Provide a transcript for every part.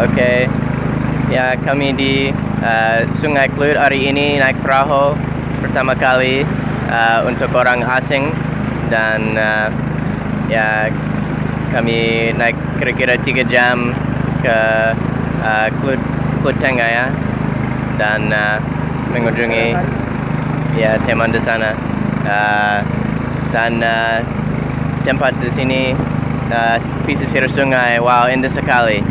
Oke. Ya, kami di Sungai Kluit hari ini naik perahu pertama kali untuk orang asing dan ya kami naik kira-kira 3 jam ke Kluit Tengah ya, dan mengunjungi ya teman di sana, dan tempat di sini pesisir sungai, wow, indah sekali.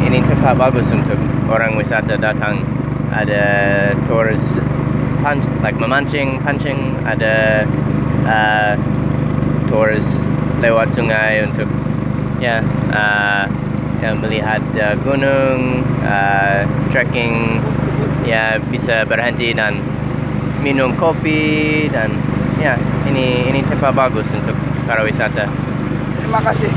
Ini tempat bagus untuk orang wisata datang. Ada tours memancing, pancing, ada tours lewat sungai untuk ya melihat gunung, trekking, ya bisa berhenti dan minum kopi, dan ya ini tempat bagus untuk para wisata. Terima kasih.